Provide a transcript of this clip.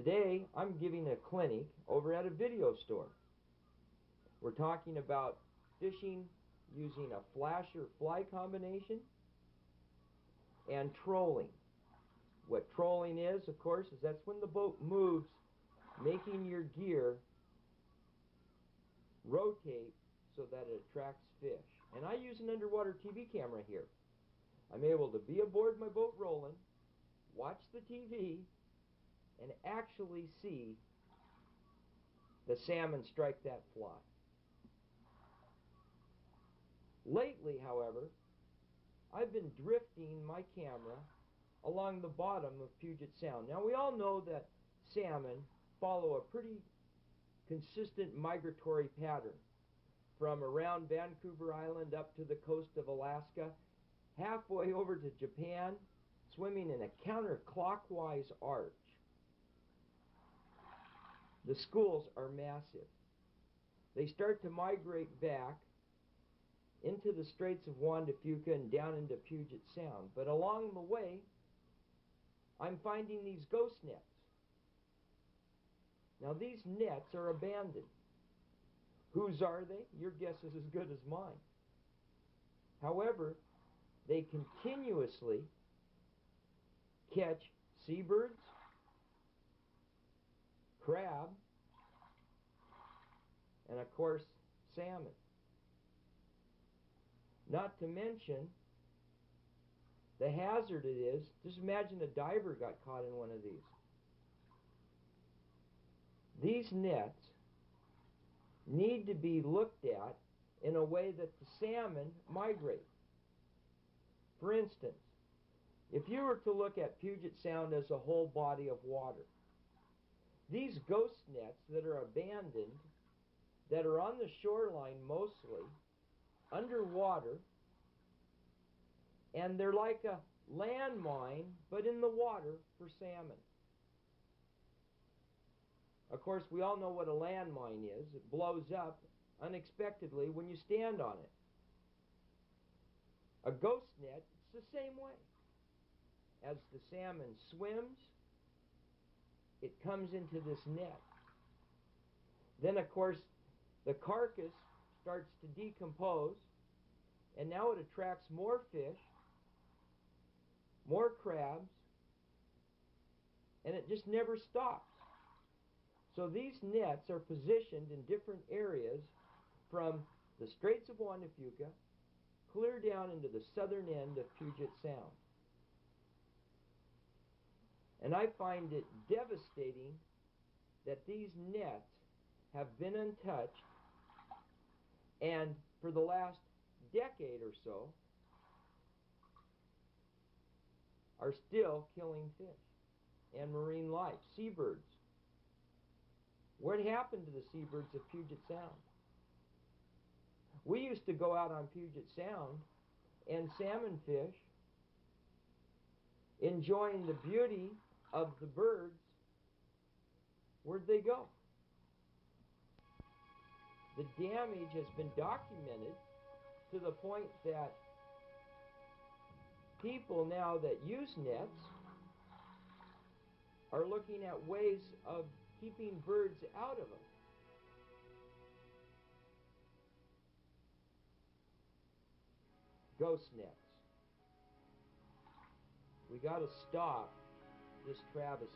Today I'm giving a clinic over at a video store. We're talking about fishing using a flasher fly combination and trolling. What trolling is, of course, is that's when the boat moves, making your gear rotate so that it attracts fish. And I use an underwater TV camera here. I'm able to be aboard my boat rolling, watch the TV, and actually see the salmon strike that fly. Lately, however, I've been drifting my camera along the bottom of Puget Sound. Now, we all know that salmon follow a pretty consistent migratory pattern from around Vancouver Island up to the coast of Alaska, halfway over to Japan, swimming in a counterclockwise arch. The schools are massive. They start to migrate back into the Straits of Juan de Fuca and down into Puget Sound. But along the way, I'm finding these ghost nets. Now, these nets are abandoned. Whose are they? Your guess is as good as mine. However, they continuously catch seabirds, crab, and of course, salmon. Not to mention the hazard it is. Just imagine a diver got caught in one of these. These nets need to be looked at in a way that the salmon migrate. For instance, if you were to look at Puget Sound as a whole body of water, these ghost nets that are abandoned, that are on the shoreline mostly, underwater, and they're like a landmine, but in the water for salmon. Of course, we all know what a landmine is. It blows up unexpectedly when you stand on it. A ghost net, it's the same way. As the salmon swims, it comes into this net. Then, of course, the carcass starts to decompose, and now it attracts more fish, more crabs, and it just never stops. So these nets are positioned in different areas from the Straits of Juan de Fuca clear down into the southern end of Puget Sound. And I find it devastating that these nets have been untouched, and for the last decade or so are still killing fish and marine life, seabirds. What happened to the seabirds of Puget Sound? We used to go out on Puget Sound and salmon fish, enjoying the beauty of the birds. Where'd they go? The damage has been documented to the point that people now that use nets are looking at ways of keeping birds out of them. Ghost nets. We got to stop this travesty.